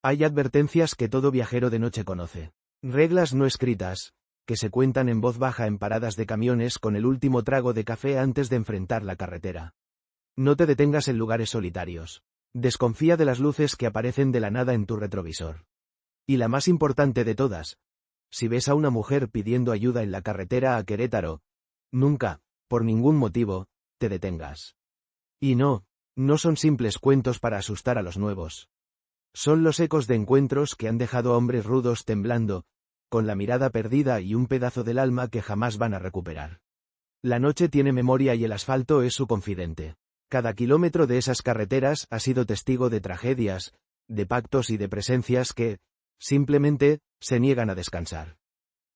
Hay advertencias que todo viajero de noche conoce. Reglas no escritas, que se cuentan en voz baja en paradas de camiones con el último trago de café antes de enfrentar la carretera. No te detengas en lugares solitarios. Desconfía de las luces que aparecen de la nada en tu retrovisor. Y la más importante de todas. Si ves a una mujer pidiendo ayuda en la carretera a Querétaro, nunca, por ningún motivo, te detengas. Y no son simples cuentos para asustar a los nuevos. Son los ecos de encuentros que han dejado a hombres rudos temblando, con la mirada perdida y un pedazo del alma que jamás van a recuperar. La noche tiene memoria y el asfalto es su confidente. Cada kilómetro de esas carreteras ha sido testigo de tragedias, de pactos y de presencias que, simplemente, se niegan a descansar.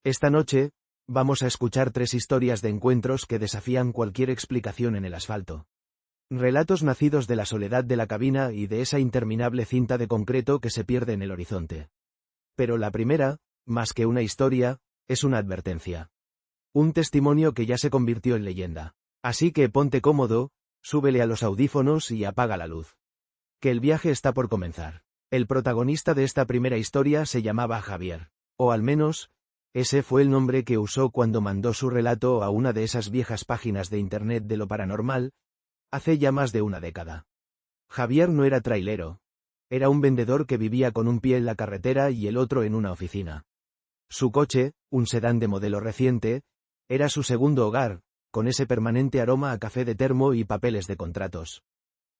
Esta noche, vamos a escuchar 3 historias de encuentros que desafían cualquier explicación en el asfalto. Relatos nacidos de la soledad de la cabina y de esa interminable cinta de concreto que se pierde en el horizonte. Pero la primera, más que una historia, es una advertencia. Un testimonio que ya se convirtió en leyenda. Así que ponte cómodo, súbele a los audífonos y apaga la luz. Que el viaje está por comenzar. El protagonista de esta primera historia se llamaba Javier. O al menos, ese fue el nombre que usó cuando mandó su relato a una de esas viejas páginas de internet de lo paranormal, hace ya más de una década. Javier no era trailero. Era un vendedor que vivía con un pie en la carretera y el otro en una oficina. Su coche, un sedán de modelo reciente, era su segundo hogar, con ese permanente aroma a café de termo y papeles de contratos.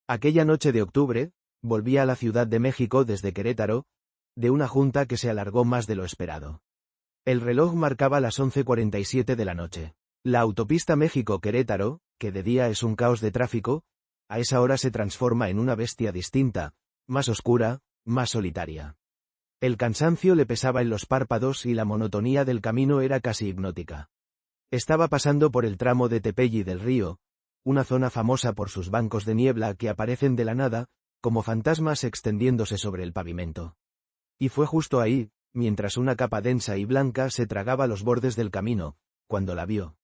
Aquella noche de octubre, volvía a la Ciudad de México desde Querétaro, de una junta que se alargó más de lo esperado. El reloj marcaba las 11:47 de la noche. La autopista México-Querétaro, que de día es un caos de tráfico, a esa hora se transforma en una bestia distinta, más oscura, más solitaria. El cansancio le pesaba en los párpados y la monotonía del camino era casi hipnótica. Estaba pasando por el tramo de Tepelli del Río, una zona famosa por sus bancos de niebla que aparecen de la nada, como fantasmas extendiéndose sobre el pavimento. Y fue justo ahí, mientras una capa densa y blanca se tragaba los bordes del camino, cuando la vio.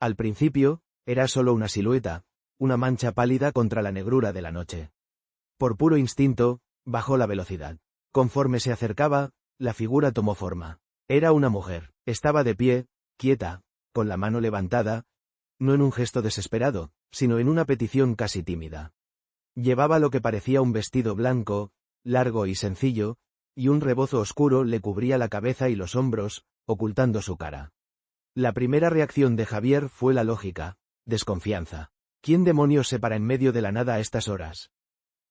Al principio, era solo una silueta, una mancha pálida contra la negrura de la noche. Por puro instinto, bajó la velocidad. Conforme se acercaba, la figura tomó forma. Era una mujer. Estaba de pie, quieta, con la mano levantada, no en un gesto desesperado, sino en una petición casi tímida. Llevaba lo que parecía un vestido blanco, largo y sencillo, y un rebozo oscuro le cubría la cabeza y los hombros, ocultando su cara. La primera reacción de Javier fue la lógica: desconfianza. ¿Quién demonios se para en medio de la nada a estas horas?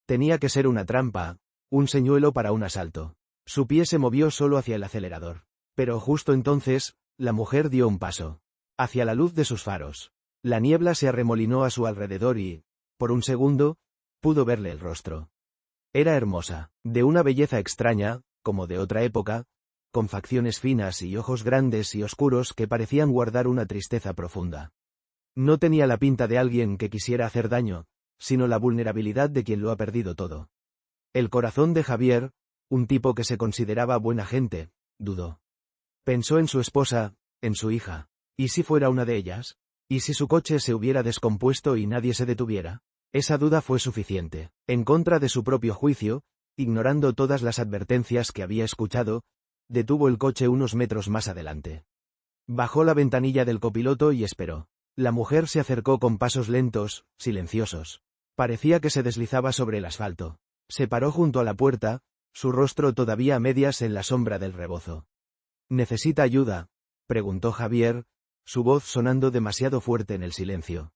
Tenía que ser una trampa, un señuelo para un asalto. Su pie se movió solo hacia el acelerador. Pero justo entonces, la mujer dio un paso. Hacia la luz de sus faros. La niebla se arremolinó a su alrededor y, por un segundo, pudo verle el rostro. Era hermosa, de una belleza extraña, como de otra época, con facciones finas y ojos grandes y oscuros que parecían guardar una tristeza profunda. No tenía la pinta de alguien que quisiera hacer daño, sino la vulnerabilidad de quien lo ha perdido todo. El corazón de Javier, un tipo que se consideraba buena gente, dudó. Pensó en su esposa, en su hija. ¿Y si fuera una de ellas? ¿Y si su coche se hubiera descompuesto y nadie se detuviera? Esa duda fue suficiente. En contra de su propio juicio, ignorando todas las advertencias que había escuchado, detuvo el coche unos metros más adelante. Bajó la ventanilla del copiloto y esperó. La mujer se acercó con pasos lentos, silenciosos. Parecía que se deslizaba sobre el asfalto. Se paró junto a la puerta, su rostro todavía a medias en la sombra del rebozo. ¿Necesita ayuda?, preguntó Javier, su voz sonando demasiado fuerte en el silencio.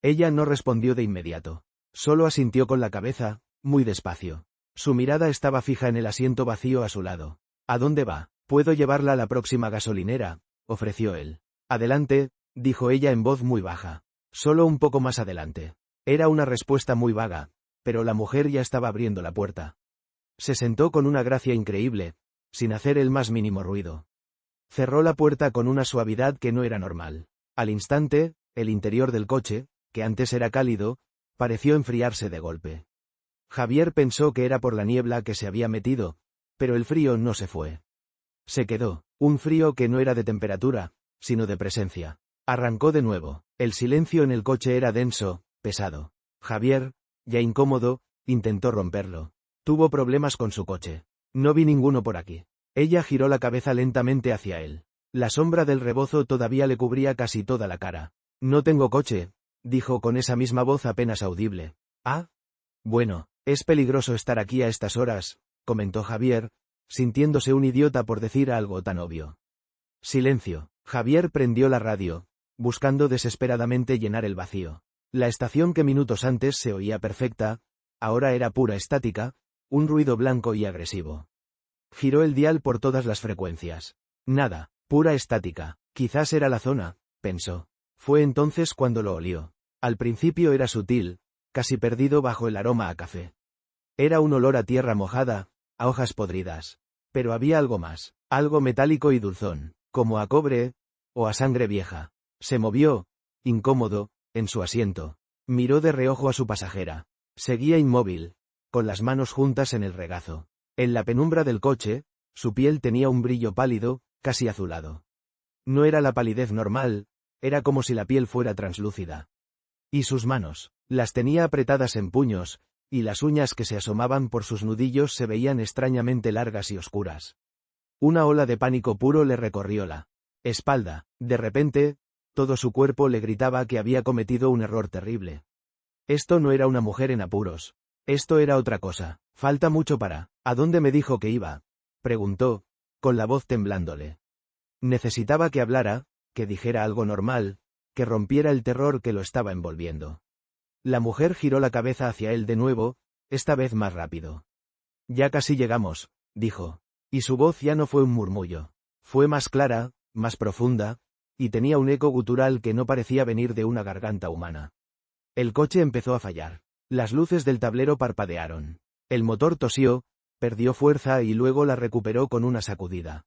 Ella no respondió de inmediato. Solo asintió con la cabeza, muy despacio. Su mirada estaba fija en el asiento vacío a su lado. ¿A dónde va? Puedo llevarla a la próxima gasolinera, ofreció él. Adelante, dijo ella en voz muy baja. Solo un poco más adelante. Era una respuesta muy vaga, pero la mujer ya estaba abriendo la puerta. Se sentó con una gracia increíble, sin hacer el más mínimo ruido. Cerró la puerta con una suavidad que no era normal. Al instante, el interior del coche, que antes era cálido, pareció enfriarse de golpe. Javier pensó que era por la niebla que se había metido, pero el frío no se fue. Se quedó, un frío que no era de temperatura, sino de presencia. Arrancó de nuevo. El silencio en el coche era denso, pesado. Javier, ya incómodo, intentó romperlo. Tuvo problemas con su coche. No vi ninguno por aquí. Ella giró la cabeza lentamente hacia él. La sombra del rebozo todavía le cubría casi toda la cara. No tengo coche, dijo con esa misma voz apenas audible. Ah. Bueno, es peligroso estar aquí a estas horas, comentó Javier, sintiéndose un idiota por decir algo tan obvio. Silencio. Javier prendió la radio, buscando desesperadamente llenar el vacío. La estación que minutos antes se oía perfecta, ahora era pura estática, un ruido blanco y agresivo. Giró el dial por todas las frecuencias. Nada, pura estática. Quizás era la zona, pensó. Fue entonces cuando lo olió. Al principio era sutil, casi perdido bajo el aroma a café. Era un olor a tierra mojada, a hojas podridas. Pero había algo más, algo metálico y dulzón, como a cobre, o a sangre vieja. Se movió, incómodo, en su asiento. Miró de reojo a su pasajera. Seguía inmóvil, con las manos juntas en el regazo. En la penumbra del coche, su piel tenía un brillo pálido, casi azulado. No era la palidez normal, era como si la piel fuera translúcida. Y sus manos, las tenía apretadas en puños, y las uñas que se asomaban por sus nudillos se veían extrañamente largas y oscuras. Una ola de pánico puro le recorrió la espalda. De repente, todo su cuerpo le gritaba que había cometido un error terrible. Esto no era una mujer en apuros. Esto era otra cosa. Falta mucho para... ¿A dónde me dijo que iba? Preguntó, con la voz temblándole. Necesitaba que hablara, que dijera algo normal, que rompiera el terror que lo estaba envolviendo. La mujer giró la cabeza hacia él de nuevo, esta vez más rápido. Ya casi llegamos, dijo. Y su voz ya no fue un murmullo. Fue más clara, más profunda, y tenía un eco gutural que no parecía venir de una garganta humana. El coche empezó a fallar. Las luces del tablero parpadearon. El motor tosió, perdió fuerza y luego la recuperó con una sacudida.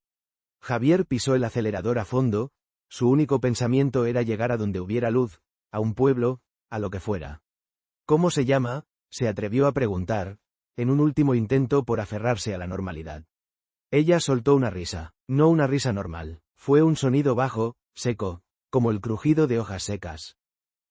Javier pisó el acelerador a fondo, su único pensamiento era llegar a donde hubiera luz, a un pueblo, a lo que fuera. ¿Cómo se llama?, se atrevió a preguntar, en un último intento por aferrarse a la normalidad. Ella soltó una risa, no una risa normal, fue un sonido bajo, seco, como el crujido de hojas secas.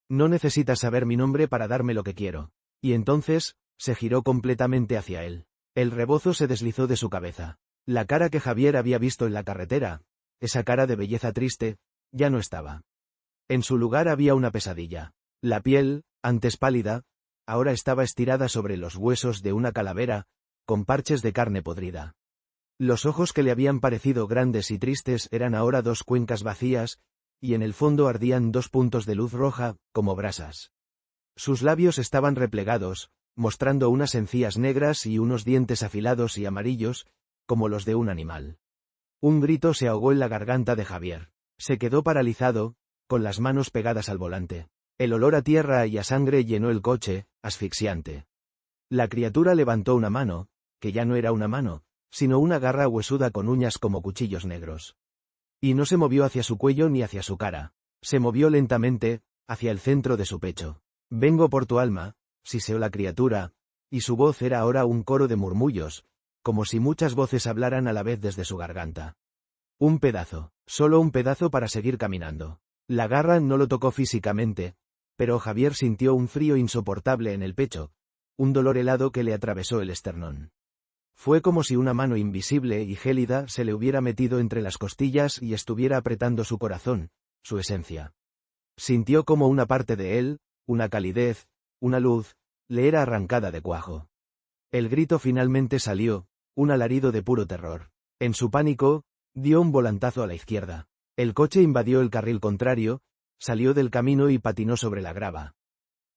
No necesitas saber mi nombre para darme lo que quiero. Y entonces, se giró completamente hacia él. El rebozo se deslizó de su cabeza. La cara que Javier había visto en la carretera, esa cara de belleza triste, ya no estaba. En su lugar había una pesadilla. La piel, antes pálida, ahora estaba estirada sobre los huesos de una calavera, con parches de carne podrida. Los ojos que le habían parecido grandes y tristes eran ahora dos cuencas vacías, y en el fondo ardían dos puntos de luz roja, como brasas. Sus labios estaban replegados, mostrando unas encías negras y unos dientes afilados y amarillos, como los de un animal. Un grito se ahogó en la garganta de Javier. Se quedó paralizado, con las manos pegadas al volante. El olor a tierra y a sangre llenó el coche, asfixiante. La criatura levantó una mano, que ya no era una mano, sino una garra huesuda con uñas como cuchillos negros. Y no se movió hacia su cuello ni hacia su cara. Se movió lentamente, hacia el centro de su pecho. «Vengo por tu alma», siseó la criatura, y su voz era ahora un coro de murmullos, como si muchas voces hablaran a la vez desde su garganta. Un pedazo, solo un pedazo para seguir caminando. La garra no lo tocó físicamente, pero Javier sintió un frío insoportable en el pecho, un dolor helado que le atravesó el esternón. Fue como si una mano invisible y gélida se le hubiera metido entre las costillas y estuviera apretando su corazón, su esencia. Sintió como una parte de él, una calidez, una luz, le era arrancada de cuajo. El grito finalmente salió, un alarido de puro terror. En su pánico, dio un volantazo a la izquierda. El coche invadió el carril contrario, salió del camino y patinó sobre la grava.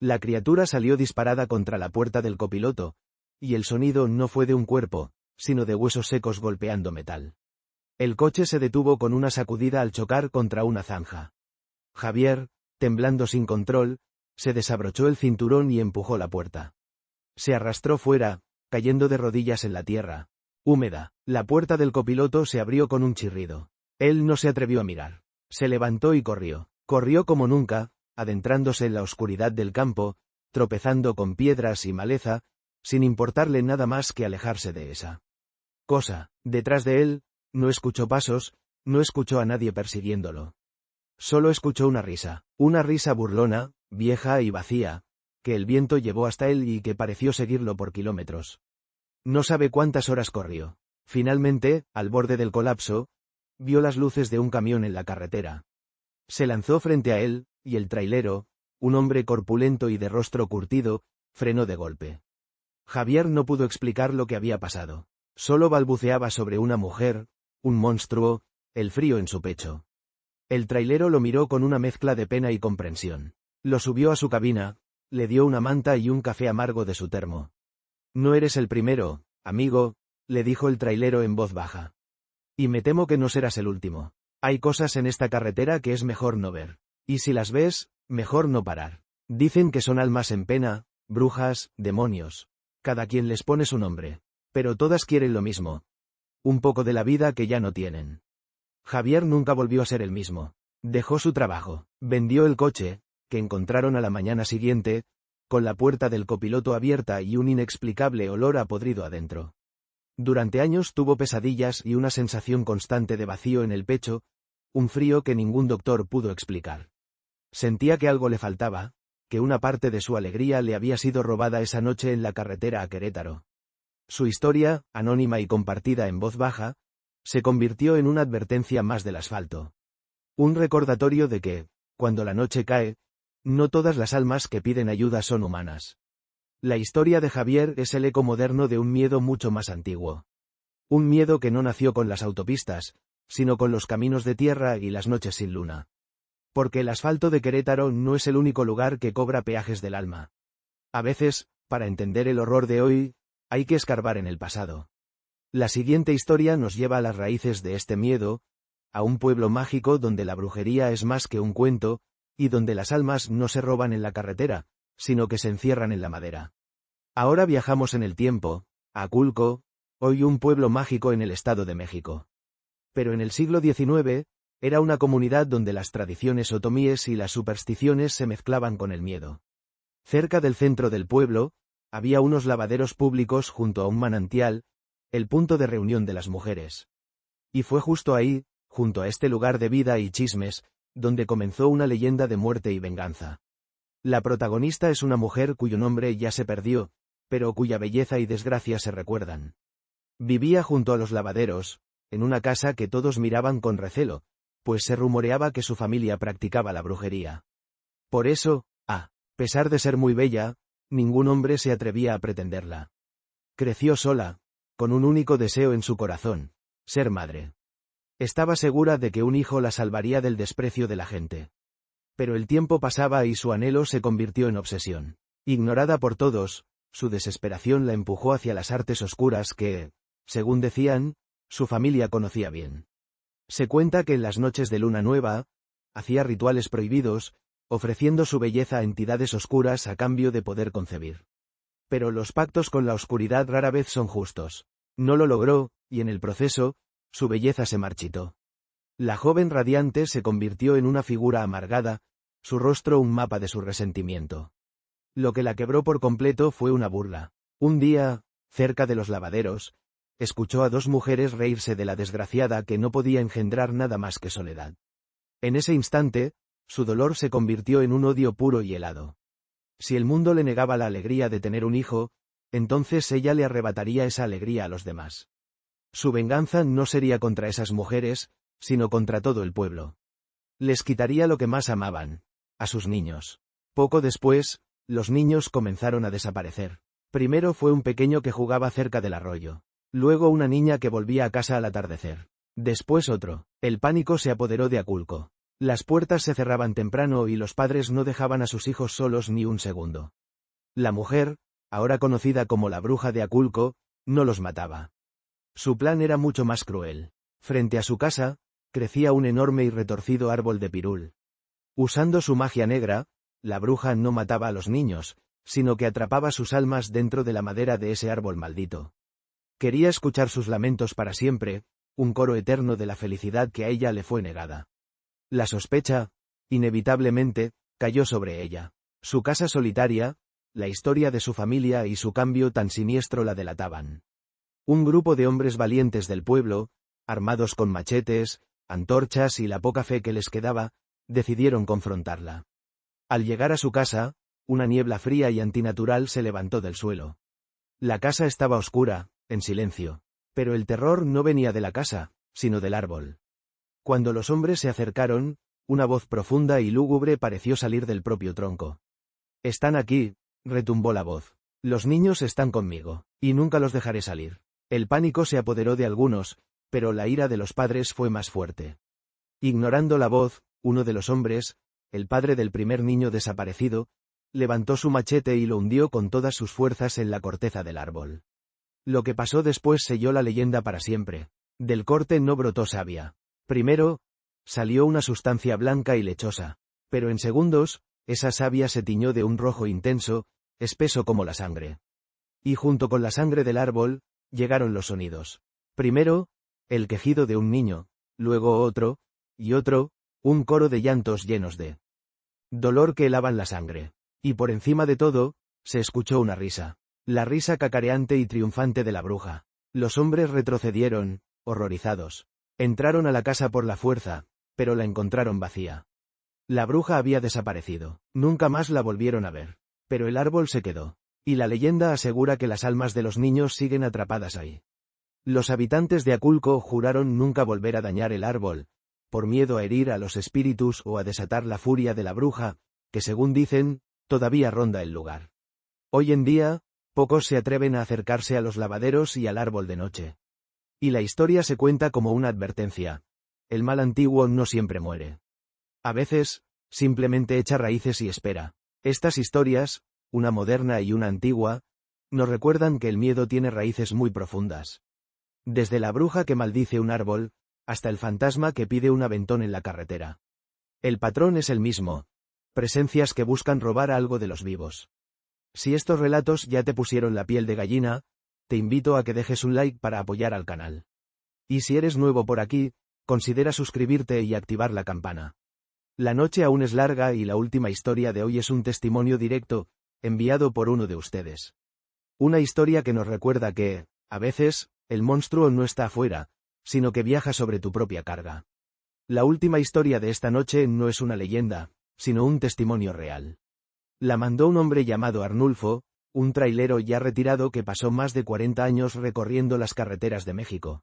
La criatura salió disparada contra la puerta del copiloto, y el sonido no fue de un cuerpo, sino de huesos secos golpeando metal. El coche se detuvo con una sacudida al chocar contra una zanja. Javier, temblando sin control, se desabrochó el cinturón y empujó la puerta. Se arrastró fuera, cayendo de rodillas en la tierra, húmeda. La puerta del copiloto se abrió con un chirrido. Él no se atrevió a mirar. Se levantó y corrió. Corrió como nunca, adentrándose en la oscuridad del campo, tropezando con piedras y maleza, sin importarle nada más que alejarse de esa cosa. Detrás de él, no escuchó pasos, no escuchó a nadie persiguiéndolo. Solo escuchó una risa burlona, vieja y vacía, que el viento llevó hasta él y que pareció seguirlo por kilómetros. No sabe cuántas horas corrió. Finalmente, al borde del colapso, vio las luces de un camión en la carretera. Se lanzó frente a él, y el trailero, un hombre corpulento y de rostro curtido, frenó de golpe. Javier no pudo explicar lo que había pasado. Solo balbuceaba sobre una mujer, un monstruo, el frío en su pecho. El trailero lo miró con una mezcla de pena y comprensión. Lo subió a su cabina, le dio una manta y un café amargo de su termo. No eres el primero, amigo, le dijo el trailero en voz baja. Y me temo que no serás el último. Hay cosas en esta carretera que es mejor no ver. Y si las ves, mejor no parar. Dicen que son almas en pena, brujas, demonios. Cada quien les pone su nombre. Pero todas quieren lo mismo. Un poco de la vida que ya no tienen. Javier nunca volvió a ser el mismo. Dejó su trabajo, vendió el coche, que encontraron a la mañana siguiente, con la puerta del copiloto abierta y un inexplicable olor a podrido adentro. Durante años tuvo pesadillas y una sensación constante de vacío en el pecho, un frío que ningún doctor pudo explicar. Sentía que algo le faltaba, que una parte de su alegría le había sido robada esa noche en la carretera a Querétaro. Su historia, anónima y compartida en voz baja, se convirtió en una advertencia más del asfalto. Un recordatorio de que, cuando la noche cae, no todas las almas que piden ayuda son humanas. La historia de Javier es el eco moderno de un miedo mucho más antiguo. Un miedo que no nació con las autopistas, sino con los caminos de tierra y las noches sin luna. Porque el asfalto de Querétaro no es el único lugar que cobra peajes del alma. A veces, para entender el horror de hoy, hay que escarbar en el pasado. La siguiente historia nos lleva a las raíces de este miedo, a un pueblo mágico donde la brujería es más que un cuento, y donde las almas no se roban en la carretera, sino que se encierran en la madera. Ahora viajamos en el tiempo, a Aculco, hoy un pueblo mágico en el Estado de México. Pero en el siglo XIX, era una comunidad donde las tradiciones otomíes y las supersticiones se mezclaban con el miedo. Cerca del centro del pueblo, había unos lavaderos públicos junto a un manantial, el punto de reunión de las mujeres. Y fue justo ahí, junto a este lugar de vida y chismes, donde comenzó una leyenda de muerte y venganza. La protagonista es una mujer cuyo nombre ya se perdió, pero cuya belleza y desgracia se recuerdan. Vivía junto a los lavaderos, en una casa que todos miraban con recelo, pues se rumoreaba que su familia practicaba la brujería. Por eso, a pesar de ser muy bella, ningún hombre se atrevía a pretenderla. Creció sola, con un único deseo en su corazón, ser madre. Estaba segura de que un hijo la salvaría del desprecio de la gente. Pero el tiempo pasaba y su anhelo se convirtió en obsesión. Ignorada por todos, su desesperación la empujó hacia las artes oscuras que, según decían, su familia conocía bien. Se cuenta que en las noches de luna nueva, hacía rituales prohibidos, ofreciendo su belleza a entidades oscuras a cambio de poder concebir. Pero los pactos con la oscuridad rara vez son justos. No lo logró, y en el proceso, su belleza se marchitó. La joven radiante se convirtió en una figura amargada, su rostro un mapa de su resentimiento. Lo que la quebró por completo fue una burla. Un día, cerca de los lavaderos, escuchó a dos mujeres reírse de la desgraciada que no podía engendrar nada más que soledad. En ese instante, su dolor se convirtió en un odio puro y helado. Si el mundo le negaba la alegría de tener un hijo, entonces ella le arrebataría esa alegría a los demás. Su venganza no sería contra esas mujeres, sino contra todo el pueblo. Les quitaría lo que más amaban, a sus niños. Poco después, los niños comenzaron a desaparecer. Primero fue un pequeño que jugaba cerca del arroyo. Luego una niña que volvía a casa al atardecer. Después otro. El pánico se apoderó de Aculco. Las puertas se cerraban temprano y los padres no dejaban a sus hijos solos ni un segundo. La mujer, ahora conocida como la bruja de Aculco, no los mataba. Su plan era mucho más cruel. Frente a su casa, crecía un enorme y retorcido árbol de pirul. Usando su magia negra, la bruja no mataba a los niños, sino que atrapaba sus almas dentro de la madera de ese árbol maldito. Quería escuchar sus lamentos para siempre, un coro eterno de la felicidad que a ella le fue negada. La sospecha, inevitablemente, cayó sobre ella. Su casa solitaria, la historia de su familia y su cambio tan siniestro la delataban. Un grupo de hombres valientes del pueblo, armados con machetes, antorchas y la poca fe que les quedaba, decidieron confrontarla. Al llegar a su casa, una niebla fría y antinatural se levantó del suelo. La casa estaba oscura, en silencio. Pero el terror no venía de la casa, sino del árbol. Cuando los hombres se acercaron, una voz profunda y lúgubre pareció salir del propio tronco. «Están aquí», retumbó la voz. «Los niños están conmigo, y nunca los dejaré salir». El pánico se apoderó de algunos, pero la ira de los padres fue más fuerte. Ignorando la voz, uno de los hombres, el padre del primer niño desaparecido, levantó su machete y lo hundió con todas sus fuerzas en la corteza del árbol. Lo que pasó después selló la leyenda para siempre. Del corte no brotó savia. Primero, salió una sustancia blanca y lechosa, pero en segundos, esa savia se tiñó de un rojo intenso, espeso como la sangre. Y junto con la sangre del árbol, llegaron los sonidos. Primero, el quejido de un niño, luego otro, y otro, un coro de llantos llenos de dolor que helaban la sangre. Y por encima de todo, se escuchó una risa. La risa cacareante y triunfante de la bruja. Los hombres retrocedieron, horrorizados. Entraron a la casa por la fuerza, pero la encontraron vacía. La bruja había desaparecido. Nunca más la volvieron a ver. Pero el árbol se quedó. Y la leyenda asegura que las almas de los niños siguen atrapadas ahí. Los habitantes de Aculco juraron nunca volver a dañar el árbol, por miedo a herir a los espíritus o a desatar la furia de la bruja, que según dicen, todavía ronda el lugar. Hoy en día, pocos se atreven a acercarse a los lavaderos y al árbol de noche. Y la historia se cuenta como una advertencia. El mal antiguo no siempre muere. A veces, simplemente echa raíces y espera. Estas historias, una moderna y una antigua, nos recuerdan que el miedo tiene raíces muy profundas. Desde la bruja que maldice un árbol, hasta el fantasma que pide un aventón en la carretera. El patrón es el mismo. Presencias que buscan robar algo de los vivos. Si estos relatos ya te pusieron la piel de gallina, te invito a que dejes un like para apoyar al canal. Y si eres nuevo por aquí, considera suscribirte y activar la campana. La noche aún es larga y la última historia de hoy es un testimonio directo, enviado por uno de ustedes. Una historia que nos recuerda que, a veces, el monstruo no está afuera, sino que viaja sobre tu propia carga. La última historia de esta noche no es una leyenda, sino un testimonio real. La mandó un hombre llamado Arnulfo, un trailero ya retirado que pasó más de 40 años recorriendo las carreteras de México.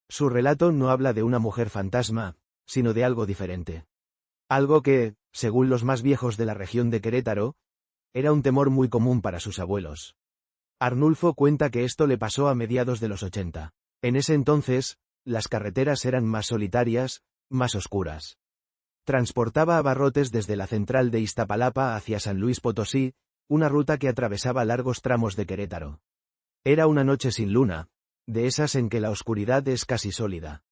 Su relato no habla de una mujer fantasma, sino de algo diferente. Algo que, según los más viejos de la región de Querétaro, era un temor muy común para sus abuelos. Arnulfo cuenta que esto le pasó a mediados de los 80. En ese entonces, las carreteras eran más solitarias, más oscuras. Transportaba abarrotes desde la central de Iztapalapa hacia San Luis Potosí, una ruta que atravesaba largos tramos de Querétaro. Era una noche sin luna, de esas en que la oscuridad es casi sólida.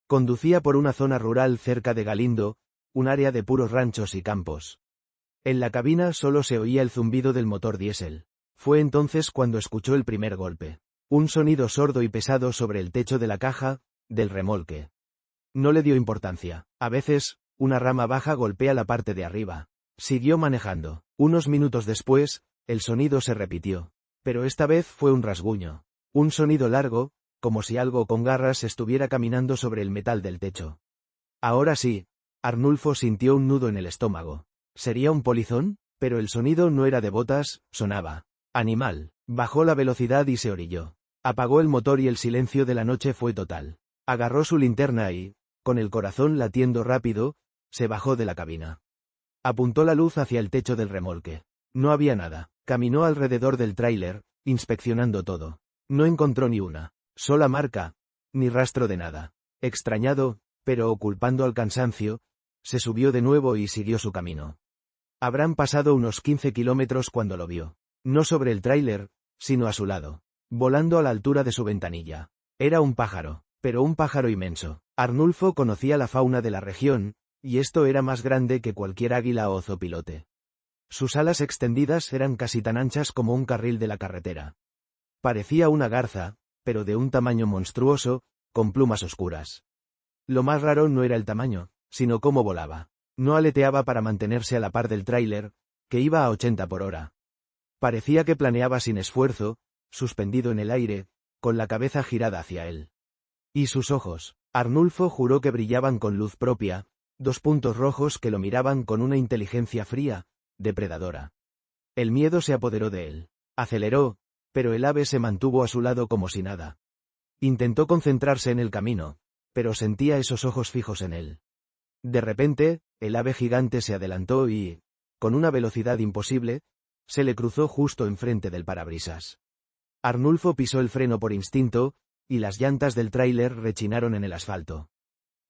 Conducía por una zona rural cerca de Galindo, un área de puros ranchos y campos. En la cabina solo se oía el zumbido del motor diésel. Fue entonces cuando escuchó el primer golpe. Un sonido sordo y pesado sobre el techo de la caja, del remolque. No le dio importancia. A veces, una rama baja golpea la parte de arriba. Siguió manejando. Unos minutos después, el sonido se repitió. Pero esta vez fue un rasguño. Un sonido largo, como si algo con garras estuviera caminando sobre el metal del techo. Ahora sí, Arnulfo sintió un nudo en el estómago. ¿Sería un polizón? Pero el sonido no era de botas, sonaba. Animal. Bajó la velocidad y se orilló. Apagó el motor y el silencio de la noche fue total. Agarró su linterna y, con el corazón latiendo rápido, se bajó de la cabina. Apuntó la luz hacia el techo del remolque. No había nada. Caminó alrededor del tráiler, inspeccionando todo. No encontró ni una sola marca, ni rastro de nada. Extrañado, pero culpando al cansancio, se subió de nuevo y siguió su camino. Habrán pasado unos 15 kilómetros cuando lo vio. No sobre el tráiler, sino a su lado. Volando a la altura de su ventanilla. Era un pájaro, pero un pájaro inmenso. Arnulfo conocía la fauna de la región, y esto era más grande que cualquier águila o zopilote. Sus alas extendidas eran casi tan anchas como un carril de la carretera. Parecía una garza, pero de un tamaño monstruoso, con plumas oscuras. Lo más raro no era el tamaño, sino cómo volaba. No aleteaba para mantenerse a la par del tráiler, que iba a 80 por hora. Parecía que planeaba sin esfuerzo, suspendido en el aire, con la cabeza girada hacia él. Y sus ojos. Arnulfo juró que brillaban con luz propia, 2 puntos rojos que lo miraban con una inteligencia fría, depredadora. El miedo se apoderó de él. Aceleró, pero el ave se mantuvo a su lado como si nada. Intentó concentrarse en el camino, pero sentía esos ojos fijos en él. De repente, el ave gigante se adelantó y, con una velocidad imposible, se le cruzó justo enfrente del parabrisas. Arnulfo pisó el freno por instinto, y las llantas del tráiler rechinaron en el asfalto.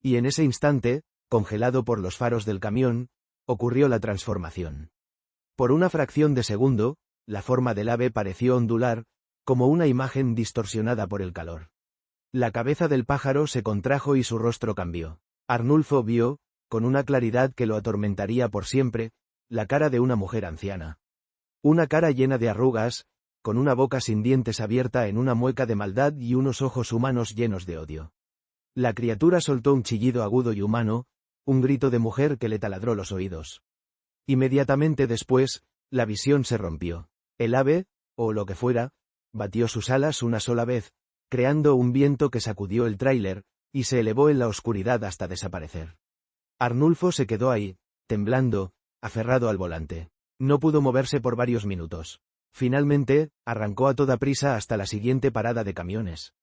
Y en ese instante, congelado por los faros del camión, ocurrió la transformación. Por una fracción de segundo, la forma del ave pareció ondular, como una imagen distorsionada por el calor. La cabeza del pájaro se contrajo y su rostro cambió. Arnulfo vio, con una claridad que lo atormentaría por siempre, la cara de una mujer anciana. Una cara llena de arrugas, con una boca sin dientes abierta en una mueca de maldad y unos ojos humanos llenos de odio. La criatura soltó un chillido agudo y humano, un grito de mujer que le taladró los oídos. Inmediatamente después, la visión se rompió. El ave, o lo que fuera, batió sus alas una sola vez, creando un viento que sacudió el tráiler, y se elevó en la oscuridad hasta desaparecer. Arnulfo se quedó ahí, temblando, aferrado al volante. No pudo moverse por varios minutos. Finalmente, arrancó a toda prisa hasta la siguiente parada de camiones.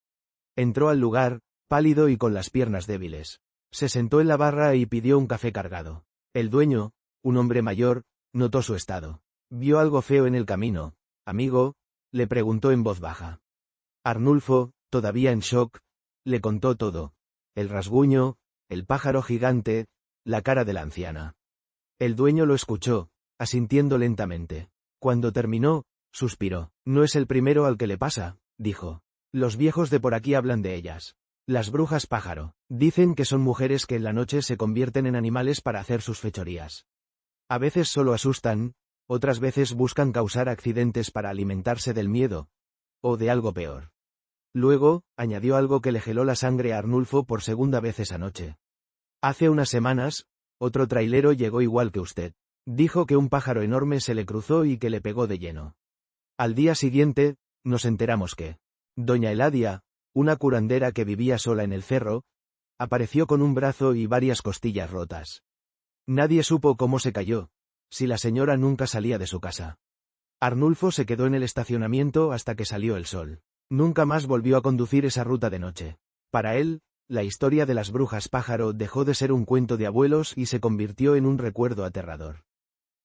Entró al lugar, pálido y con las piernas débiles. Se sentó en la barra y pidió un café cargado. El dueño, un hombre mayor, notó su estado. ¿Vio algo feo en el camino, amigo?, le preguntó en voz baja. Arnulfo, todavía en shock, le contó todo. El rasguño, el pájaro gigante, la cara de la anciana. El dueño lo escuchó, asintiendo lentamente. Cuando terminó, suspiró. No es el primero al que le pasa, dijo. Los viejos de por aquí hablan de ellas. Las brujas pájaro. Dicen que son mujeres que en la noche se convierten en animales para hacer sus fechorías. A veces solo asustan, otras veces buscan causar accidentes para alimentarse del miedo, o de algo peor. Luego, añadió algo que le geló la sangre a Arnulfo por segunda vez esa noche. Hace unas semanas, otro trailero llegó igual que usted. Dijo que un pájaro enorme se le cruzó y que le pegó de lleno. Al día siguiente, nos enteramos que doña Eladia, una curandera que vivía sola en el cerro, apareció con un brazo y varias costillas rotas. Nadie supo cómo se cayó, si la señora nunca salía de su casa. Arnulfo se quedó en el estacionamiento hasta que salió el sol. Nunca más volvió a conducir esa ruta de noche. Para él, la historia de las brujas pájaro dejó de ser un cuento de abuelos y se convirtió en un recuerdo aterrador.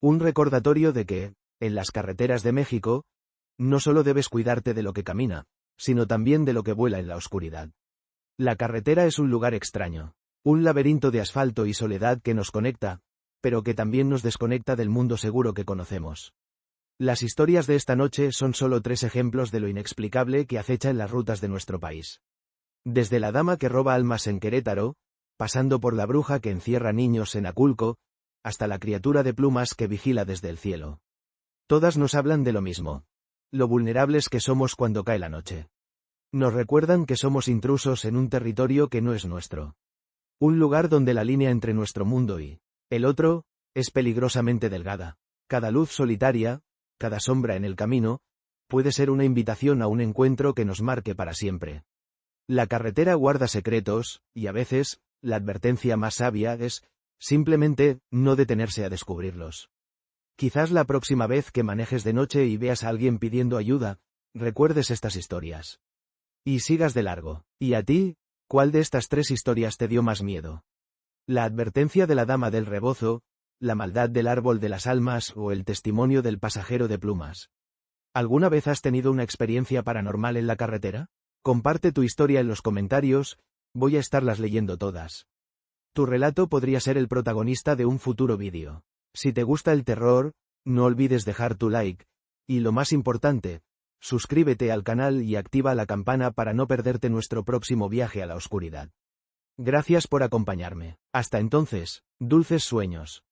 Un recordatorio de que, en las carreteras de México, no solo debes cuidarte de lo que camina, sino también de lo que vuela en la oscuridad. La carretera es un lugar extraño, un laberinto de asfalto y soledad que nos conecta, pero que también nos desconecta del mundo seguro que conocemos. Las historias de esta noche son solo 3 ejemplos de lo inexplicable que acecha en las rutas de nuestro país. Desde la dama que roba almas en Querétaro, pasando por la bruja que encierra niños en Aculco, hasta la criatura de plumas que vigila desde el cielo. Todas nos hablan de lo mismo. Lo vulnerables que somos cuando cae la noche. Nos recuerdan que somos intrusos en un territorio que no es nuestro. Un lugar donde la línea entre nuestro mundo y el otro es peligrosamente delgada. Cada luz solitaria, cada sombra en el camino, puede ser una invitación a un encuentro que nos marque para siempre. La carretera guarda secretos, y a veces, la advertencia más sabia es, simplemente, no detenerse a descubrirlos. Quizás la próxima vez que manejes de noche y veas a alguien pidiendo ayuda, recuerdes estas historias. Y sigas de largo. ¿Y a ti, cuál de estas 3 historias te dio más miedo? La advertencia de la dama del rebozo, la maldad del árbol de las almas o el testimonio del pasajero de plumas. ¿Alguna vez has tenido una experiencia paranormal en la carretera? Comparte tu historia en los comentarios, voy a estarlas leyendo todas. Tu relato podría ser el protagonista de un futuro vídeo. Si te gusta el terror, no olvides dejar tu like, y lo más importante, suscríbete al canal y activa la campana para no perderte nuestro próximo viaje a la oscuridad. Gracias por acompañarme. Hasta entonces, dulces sueños.